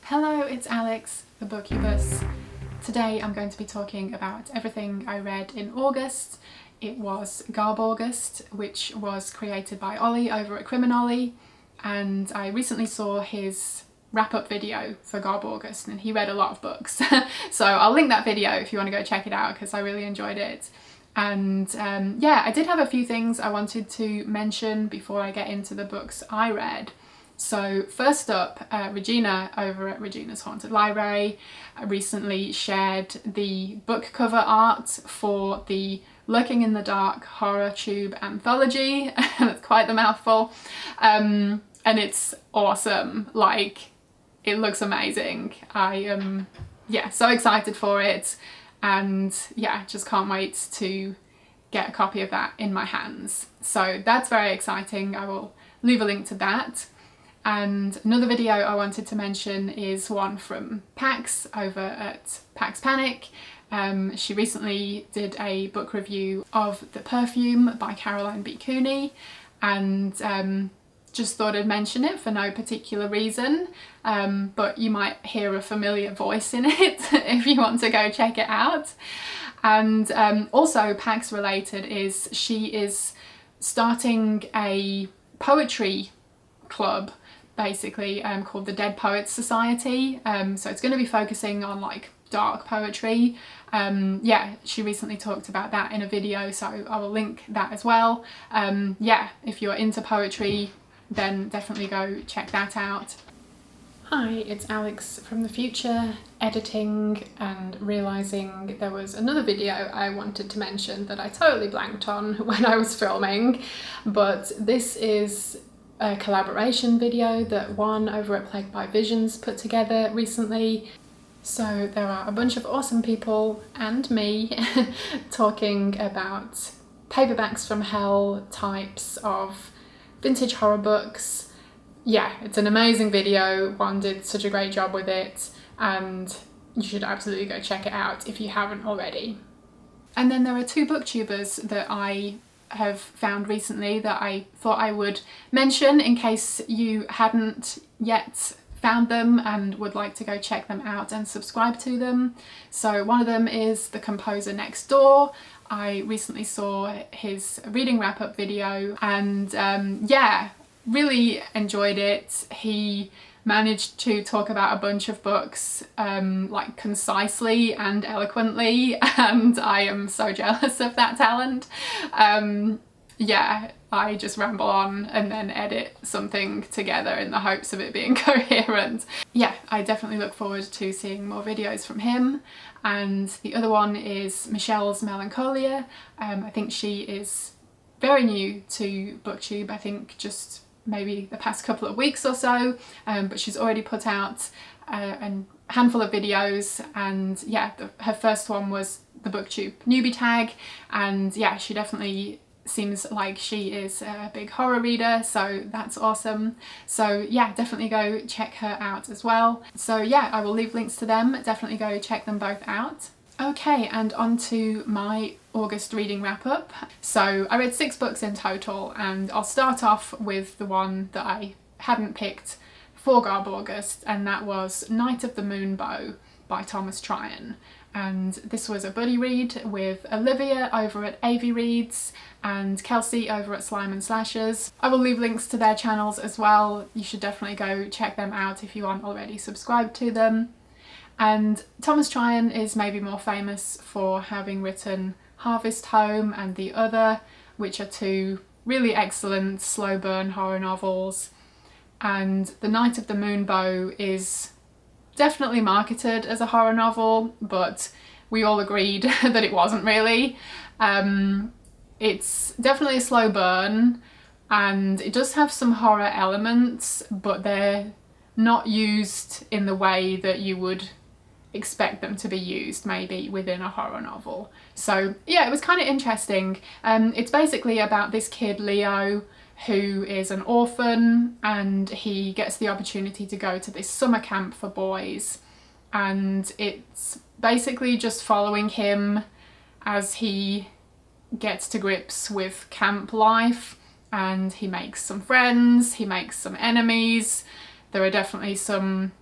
Hello, it's Alex, the Bookubus. Today I'm going to be talking about everything I read in August. It was Garb August, which was created by Ollie over at Criminolly, and I recently saw his wrap-up video for Garb August, and he read a lot of books. So I'll link that video if you want to go check it out, because I really enjoyed it. And yeah, I did have a few things I wanted to mention before I get into the books I read. So first up, Regina over at Regina's Haunted Library recently shared the book cover art for the Lurking in the Dark Horror Tube Anthology. That's quite the mouthful. And it's awesome. Like, it looks amazing. I am, yeah, so excited for it. And yeah, just can't wait to get a copy of that in my hands. So that's very exciting. I will leave a link to that. And another video I wanted to mention is one from Pax over at Pax Panic. She recently did a book review of The Perfume by Caroline B. Cooney, and just thought I'd mention it for no particular reason, but you might hear a familiar voice in it if you want to go check it out. And also Pax related is she is starting a poetry club, basically, called the Dead Poets Society. So it's going to be focusing on like dark poetry. Yeah, she recently talked about that in a video, so I will link that as well. Yeah, if you're into poetry, then definitely go check that out. Hi, it's Alex from the future, editing and realising there was another video I wanted to mention that I totally blanked on when I was filming, but this is a collaboration video that one over at Plagued by Visions put together recently. So there are a bunch of awesome people and me talking about paperbacks from hell types of vintage horror books. Yeah, it's an amazing video. One did such a great job with it, and you should absolutely go check it out if you haven't already. And then there are two booktubers that I have found recently that I thought I would mention in case you hadn't yet found them and would like to go check them out and subscribe to them. So one of them is The Composer Next Door. I recently saw his reading wrap-up video, and yeah, really enjoyed it. He managed to talk about a bunch of books like concisely and eloquently, and I am so jealous of that talent. Yeah, I just ramble on and then edit something together in the hopes of it being coherent. Yeah, I definitely look forward to seeing more videos from him. And the other one is Michelle's Melancholy. I think she is very new to BookTube, I think just maybe the past couple of weeks or so, but she's already put out a handful of videos, and yeah, her first one was the BookTube newbie tag, and yeah, she definitely seems like she is a big horror reader, so that's awesome. So yeah, definitely go check her out as well. So yeah, I will leave links to them, definitely go check them both out. Okay, and on to my August reading wrap up. So I read 6 books in total, and I'll start off with the one that I hadn't picked for Garb August, and that was Night of the Moonbow by Thomas Tryon. And this was a buddy read with Olivia over at AV Reads and Kelsey over at Slime and Slashers. I will leave links to their channels as well. You should definitely go check them out if you aren't already subscribed to them. And Thomas Tryon is maybe more famous for having written Harvest Home and The Other, which are 2 really excellent slow burn horror novels. And The Night of the Moonbow is definitely marketed as a horror novel, but we all agreed that it wasn't really. It's definitely a slow burn, and it does have some horror elements, but they're not used in the way that you would expect them to be used maybe within a horror novel. So yeah, it was kind of interesting. It's basically about this kid Leo who is an orphan, and he gets the opportunity to go to this summer camp for boys, and it's basically just following him as he gets to grips with camp life, and he makes some friends, he makes some enemies. There are definitely some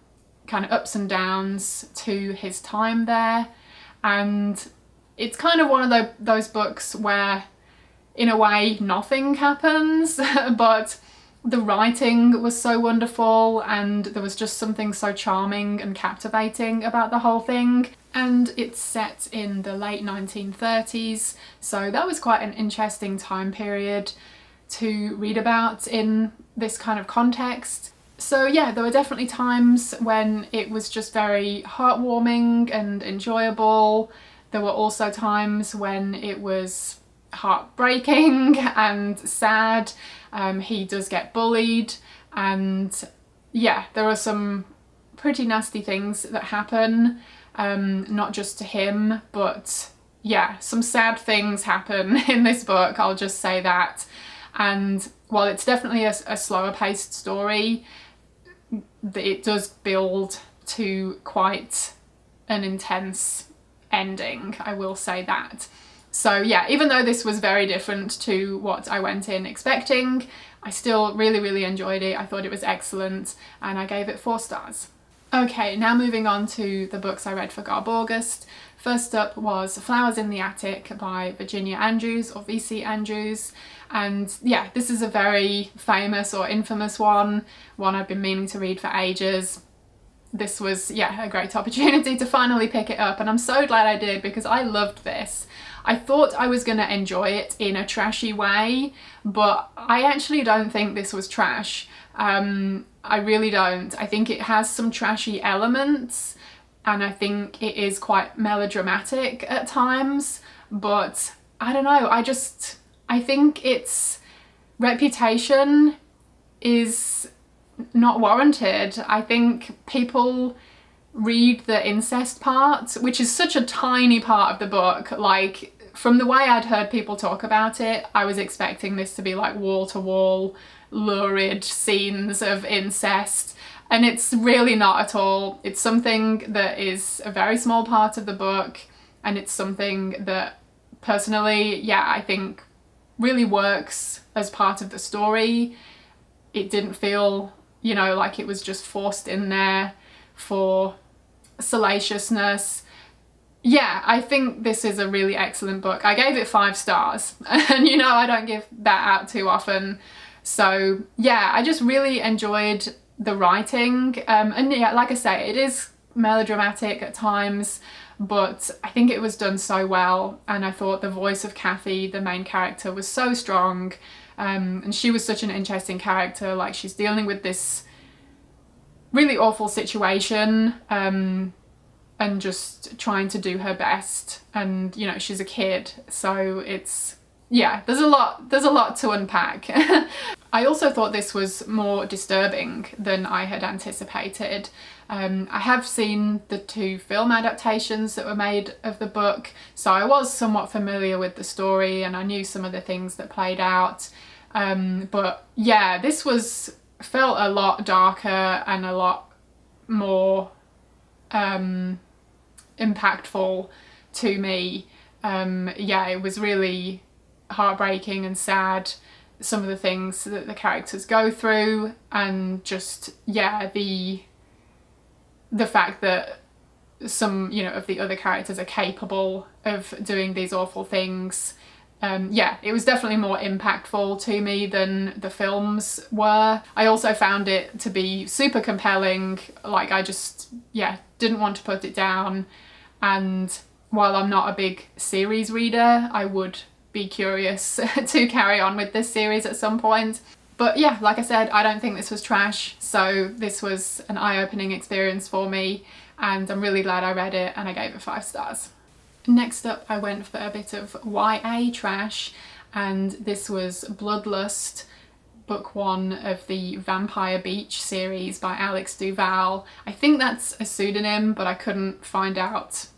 kind of ups and downs to his time there. And it's kind of one of those books where in a way nothing happens, but the writing was so wonderful and there was just something so charming and captivating about the whole thing. And it's set in the late 1930s, so that was quite an interesting time period to read about in this kind of context. So yeah, there were definitely times when it was just very heartwarming and enjoyable. There were also times when it was heartbreaking and sad. He does get bullied, and yeah, there are some pretty nasty things that happen, not just to him, but yeah, some sad things happen in this book, I'll just say that. And while it's definitely a slower paced story, it does build to quite an intense ending, I will say that. So yeah, even though this was very different to what I went in expecting, I still really enjoyed it. I thought it was excellent and I gave it 4 stars. Okay, now moving on to the books I read for Garb August. First up was Flowers in the Attic by Virginia Andrews, or VC Andrews. And yeah, this is a very famous or infamous one I've been meaning to read for ages. This was, yeah, a great opportunity to finally pick it up, and I'm so glad I did because I loved this. I thought I was going to enjoy it in a trashy way, but I actually don't think this was trash. I really don't. I think it has some trashy elements, and I think it is quite melodramatic at times, but I don't know, I think its reputation is not warranted. I think people read the incest part, which is such a tiny part of the book. Like, from the way I'd heard people talk about it, I was expecting this to be like wall-to-wall lurid scenes of incest, and it's really not at all. It's something that is a very small part of the book, and it's something that personally, yeah, I think really works as part of the story. It didn't feel, you know, like it was just forced in there for salaciousness. Yeah, I think this is a really excellent book. I gave it 5 stars, and you know I don't give that out too often. So yeah, I just really enjoyed the writing, and yeah, like I say, it is melodramatic at times, but I think it was done so well, and I thought the voice of Kathy, the main character, was so strong, and she was such an interesting character. Like, she's dealing with this really awful situation, and just trying to do her best, and you know, she's a kid, so it's, yeah, there's a lot to unpack. I also thought this was more disturbing than I had anticipated. I have seen the 2 film adaptations that were made of the book, so I was somewhat familiar with the story and I knew some of the things that played out. But yeah, this felt a lot darker and a lot more impactful to me. Yeah, it was really heartbreaking and sad, some of the things that the characters go through, and just, yeah, the fact that some, you know, of the other characters are capable of doing these awful things. Yeah, it was definitely more impactful to me than the films were. I also found it to be super compelling. Like, I just, yeah, didn't want to put it down. And while I'm not a big series reader, I would be curious to carry on with this series at some point. But yeah, like I said, I don't think this was trash, so this was an eye-opening experience for me, and I'm really glad I read it, and I gave it 5 stars. Next up, I went for a bit of YA trash, and this was Bloodlust, book 1 of the Vampire Beach series by Alex Duval. I think that's a pseudonym, but I couldn't find out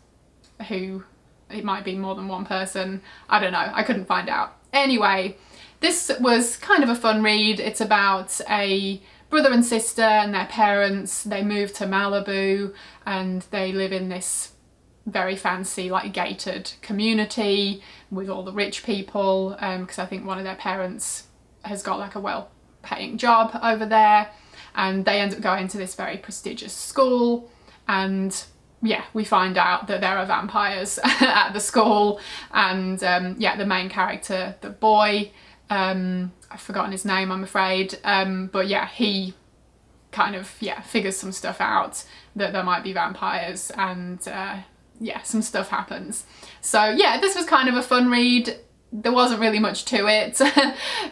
who. It might be more than one person. I don't know. I couldn't find out. Anyway, this was kind of a fun read. It's about a brother and sister and their parents. They move to Malibu and they live in this very fancy, like, gated community with all the rich people, because I think one of their parents has got like a well-paying job over there. and they end up going to this very prestigious school, and yeah, we find out that there are vampires at the school, and yeah, the main character, the boy, I've forgotten his name, I'm afraid, but yeah, he kind of, yeah, figures some stuff out, that there might be vampires, and yeah, some stuff happens. So yeah, this was kind of a fun read. There wasn't really much to it.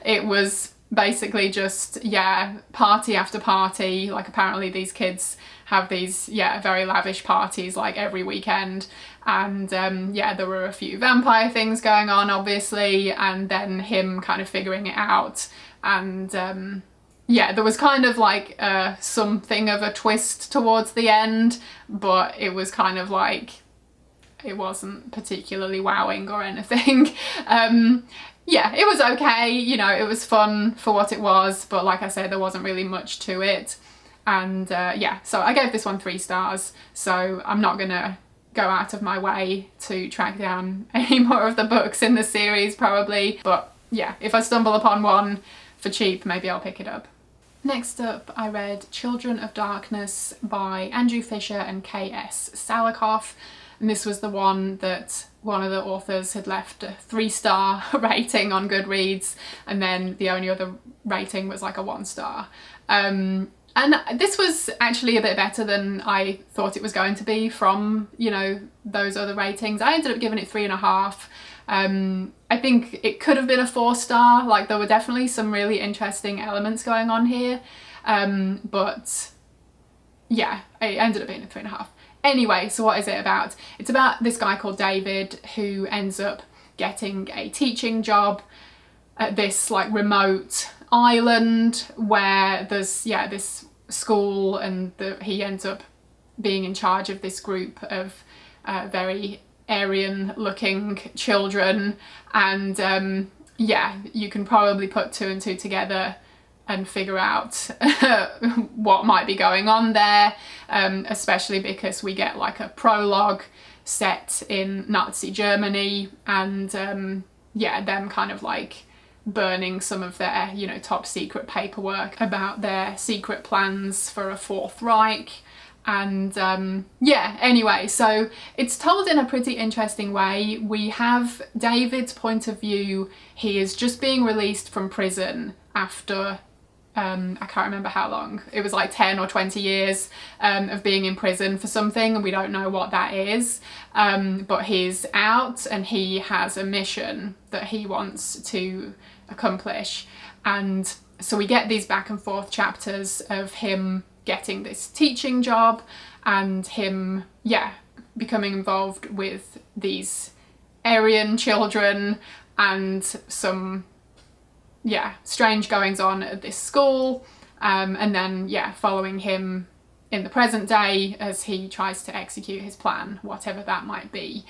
It was basically just, yeah, party after party. Like, apparently these kids have these, yeah, very lavish parties like every weekend, and yeah, there were a few vampire things going on, obviously, and then him kind of figuring it out, and yeah, there was kind of like something of a twist towards the end, but it was kind of like, it wasn't particularly wowing or anything. Yeah, it was okay, you know, it was fun for what it was, but like I said, there wasn't really much to it. And yeah, so I gave this one 3 stars, so I'm not gonna go out of my way to track down any more of the books in the series, probably, but yeah, if I stumble upon one for cheap, maybe I'll pick it up. Next up, I read Children of Darkness by Andrew Fischer and K.S. Salikof, and this was the one that one of the authors had left a 3-star rating on Goodreads, and then the only other rating was like a 1-star. And this was actually a bit better than I thought it was going to be from, you know, those other ratings. I ended up giving it 3.5. I think it could have been a 4-star, like there were definitely some really interesting elements going on here, but yeah, it ended up being a 3.5. Anyway, so what is it about? It's about this guy called David who ends up getting a teaching job at this like remote island where there's, yeah, this school, and he ends up being in charge of this group of very Aryan looking children, and yeah, you can probably put 2 and 2 together and figure out what might be going on there, especially because we get like a prologue set in Nazi Germany, and yeah, them kind of like burning some of their, you know, top secret paperwork about their secret plans for a Fourth Reich. And yeah, anyway, so it's told in a pretty interesting way. We have David's point of view. He is just being released from prison after I can't remember how long. It was like 10 or 20 years of being in prison for something, and we don't know what that is. But he's out and he has a mission that he wants to accomplish. And so we get these back and forth chapters of him getting this teaching job and him, yeah, becoming involved with these Aryan children and some, yeah, strange goings on at this school, and then, yeah, following him in the present day as he tries to execute his plan, whatever that might be.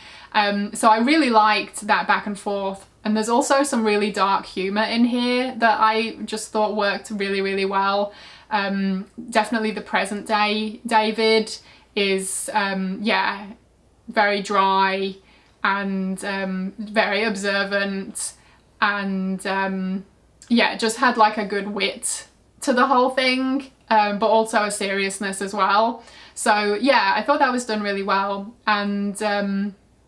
So I really liked that back and forth, and there's also some really dark humour in here that I just thought worked really, really well. Definitely the present day David is, yeah, very dry and very observant, and yeah, just had like a good wit to the whole thing, but also a seriousness as well. So yeah, I thought that was done really well. And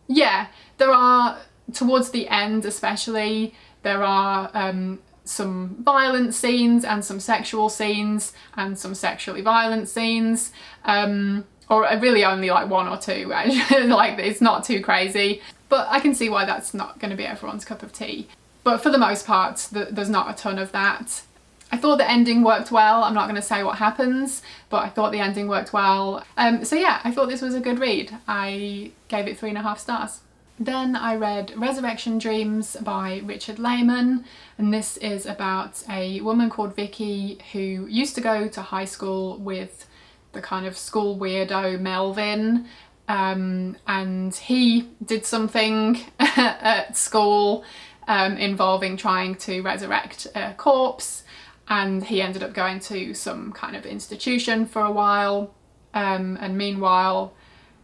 yeah, there are, towards the end especially, there are some violent scenes and some sexual scenes and some sexually violent scenes, or really only like 1 or 2, like it's not too crazy, but I can see why that's not going to be everyone's cup of tea. But for the most part, there's not a ton of that. I thought the ending worked well. I'm not going to say what happens, but I thought the ending worked well. So yeah, I thought this was a good read. I gave it 3.5 stars. Then I read Resurrection Dreams by Richard Laymon, and this is about a woman called Vicky who used to go to high school with the kind of school weirdo Melvin, and he did something at school involving trying to resurrect a corpse, and he ended up going to some kind of institution for a while, and meanwhile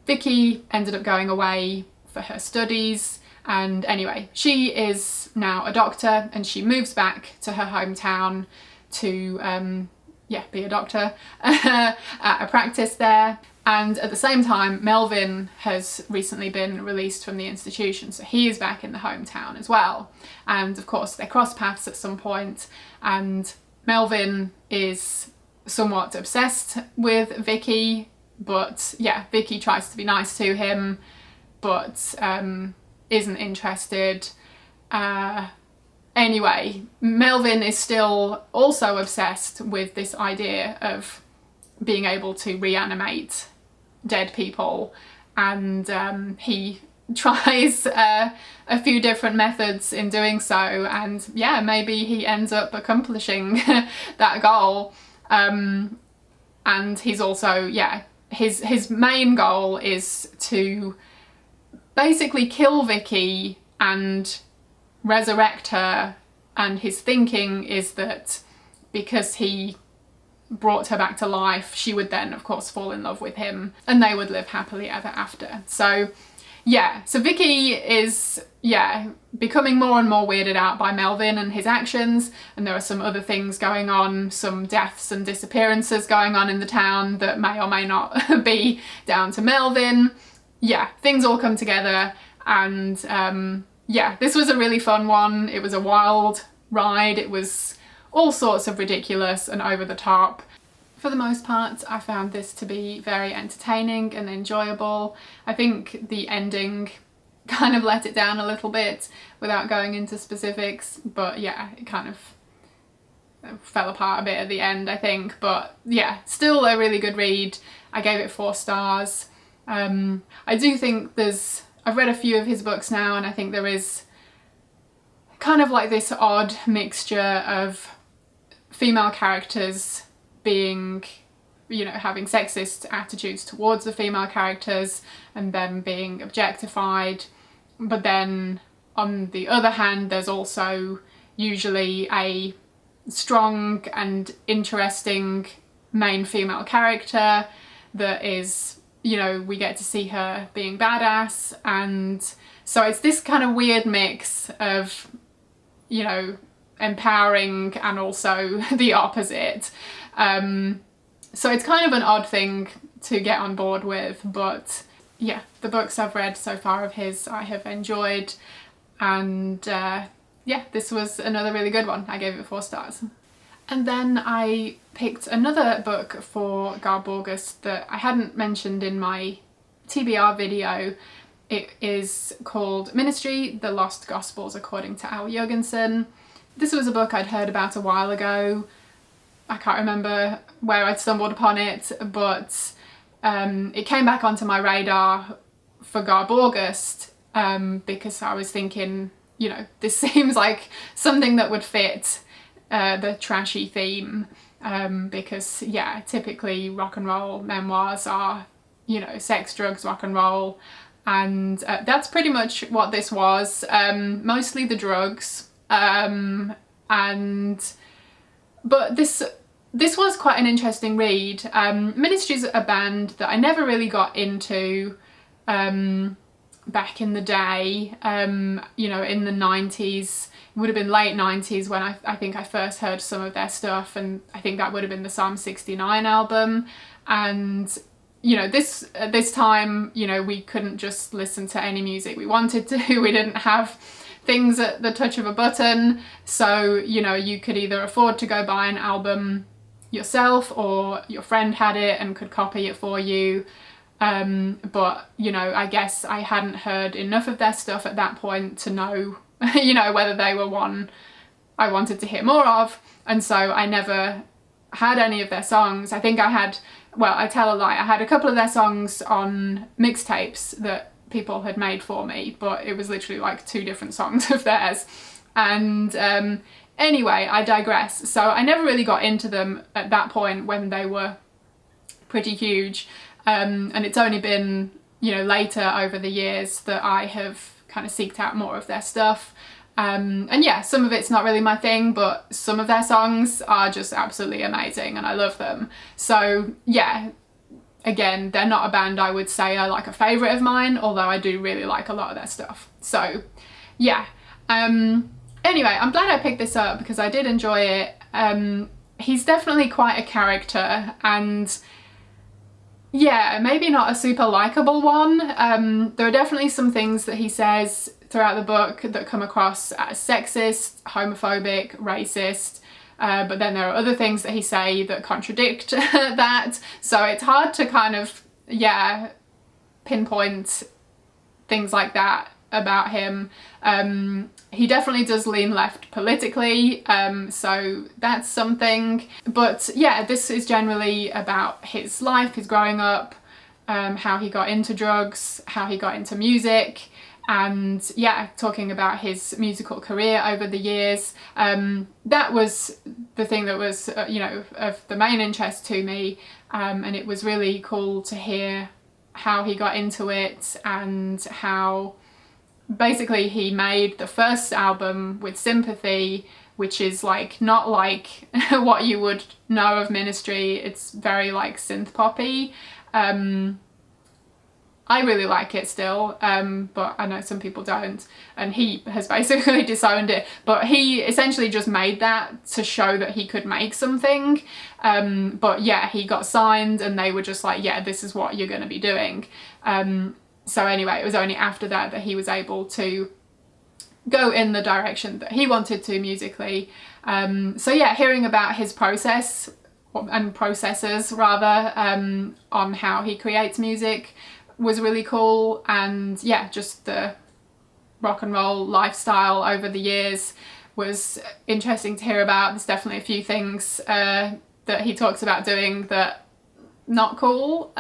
Vicky ended up going away for her studies, and anyway, she is now a doctor and she moves back to her hometown to yeah, be a doctor at a practice there. And at the same time, Melvin has recently been released from the institution, so he is back in the hometown as well. And of course they cross paths at some point, and Melvin is somewhat obsessed with Vicky, but yeah, Vicky tries to be nice to him, but isn't interested. Anyway, Melvin is still also obsessed with this idea of being able to reanimate dead people, and he tries a few different methods in doing so, and yeah, maybe he ends up accomplishing that goal. And he's also, yeah, his main goal is to basically kill Vicky and resurrect her, and his thinking is that because he brought her back to life, she would then of course fall in love with him and they would live happily ever after. So yeah, so Vicky is, yeah, becoming more and more weirded out by Melvin and his actions, and there are some other things going on, some deaths and disappearances going on in the town that may or may not be down to Melvin. Yeah, things all come together, and yeah, this was a really fun one. It was a wild ride. It was all sorts of ridiculous and over the top. For the most part, I found this to be very entertaining and enjoyable. I think the ending kind of let it down a little bit without going into specifics, but yeah, it kind of fell apart a bit at the end, I think. But yeah, still a really good read. I gave it 4 stars. I do think I've read a few of his books now, and I think there is kind of like this odd mixture of female characters being, you know, having sexist attitudes towards the female characters and them being objectified, but then on the other hand there's also usually a strong and interesting main female character that is, you know, we get to see her being badass, and so it's this kind of weird mix of, you know, empowering and also the opposite. So it's kind of an odd thing to get on board with, but yeah, the books I've read so far of his I have enjoyed, and yeah, this was another really good one. I gave it 4 stars. And then I picked another book for Garb August that I hadn't mentioned in my TBR video. It is called Ministry, The Lost Gospels According to Al Jourgensen. This was a book I'd heard about a while ago. I can't remember where I'd stumbled upon it, but it came back onto my radar for Garb August because I was thinking, you know, this seems like something that would fit the trashy theme, because yeah, typically rock and roll memoirs are, you know, sex, drugs, rock and roll, and that's pretty much what this was. Mostly the drugs, but this was quite an interesting read. Ministry's a band that I never really got into back in the day, you know, in the 90s. It would have been late 90s when I think I first heard some of their stuff, and I think that would have been the Psalm 69 album. And you know, this time, you know, we couldn't just listen to any music we wanted to. We didn't have things at the touch of a button, so you know, you could either afford to go buy an album yourself, or your friend had it and could copy it for you. But you know, I guess I hadn't heard enough of their stuff at that point to know, you know, whether they were one I wanted to hear more of, and so I never had any of their songs. I think I had, well, I tell a lie, I had a couple of their songs on mixtapes that people had made for me, but it was literally like 2 different songs of theirs. And anyway, I digress. So I never really got into them at that point when they were pretty huge, and it's only been, you know, later over the years that I have kind of seeked out more of their stuff. And yeah, some of it's not really my thing, but some of their songs are just absolutely amazing and I love them. So yeah, again, they're not a band I would say are like a favourite of mine, although I do really like a lot of their stuff. So yeah, anyway, I'm glad I picked this up because I did enjoy it. he's definitely quite a character, and yeah, maybe not a super likable one. There are definitely some things that he says throughout the book that come across as sexist, homophobic, racist, but then there are other things that he say that contradict that, so it's hard to kind of, yeah, pinpoint things like that about him. He definitely does lean left politically, so that's something. But yeah, this is generally about his life, his growing up, how he got into drugs, how he got into music, and yeah, talking about his musical career over the years. That was the thing that was, you know, of the main interest to me, and it was really cool to hear how he got into it and how basically he made the first album with Sympathy, which is like not like what you would know of Ministry. It's very like synth poppy. I really like it still, but I know some people don't, and he has basically disowned it, but he essentially just made that to show that he could make something. But yeah, he got signed and they were just like, yeah, this is what you're going to be doing. So anyway, it was only after that that he was able to go in the direction that he wanted to musically. So yeah, hearing about his process, and processes rather, on how he creates music was really cool. And yeah, just the rock and roll lifestyle over the years was interesting to hear about. There's definitely a few things that he talks about doing that not cool,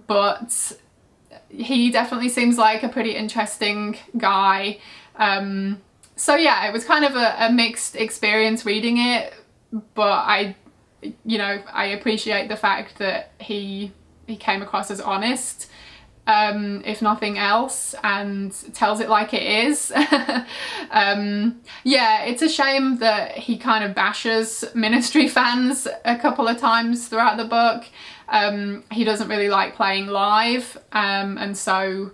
but he definitely seems like a pretty interesting guy. So yeah, it was kind of a mixed experience reading it, but you know, I appreciate the fact that he came across as honest, if nothing else, and tells it like it is. Yeah, it's a shame that he kind of bashes Ministry fans a couple of times throughout the book. He doesn't really like playing live, and so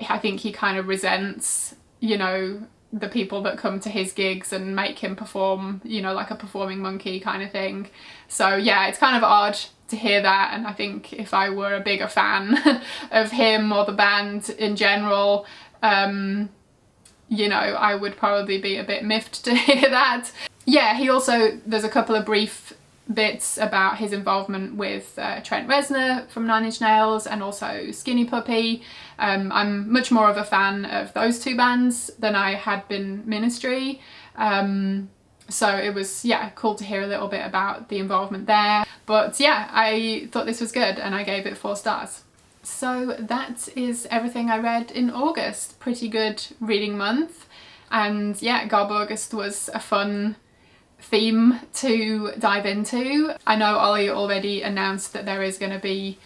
I think he kind of resents, you know, the people that come to his gigs and make him perform, you know, like a performing monkey kind of thing. So yeah, it's kind of odd to hear that, and I think if I were a bigger fan of him or the band in general, you know, I would probably be a bit miffed to hear that. Yeah, he also, there's a couple of brief bits about his involvement with Trent Reznor from Nine Inch Nails and also Skinny Puppy. I'm much more of a fan of those two bands than I had been Ministry. So it was, yeah, cool to hear a little bit about the involvement there. But yeah, I thought this was good and I gave it 4 stars. So that is everything I read in August. Pretty good reading month. And yeah, Garb August was a fun theme to dive into. I know Ollie already announced that there is going to be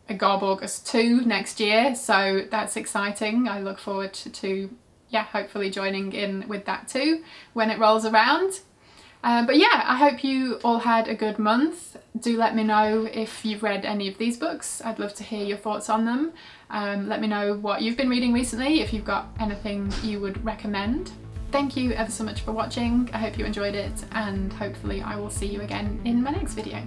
a Garb August 2 next year, so that's exciting. I look forward to yeah, hopefully joining in with that too when it rolls around. But yeah, I hope you all had a good month. Do let me know if you've read any of these books. I'd love to hear your thoughts on them. Let me know what you've been reading recently, if you've got anything you would recommend. Thank you ever so much for watching. I hope you enjoyed it, and hopefully I will see you again in my next video.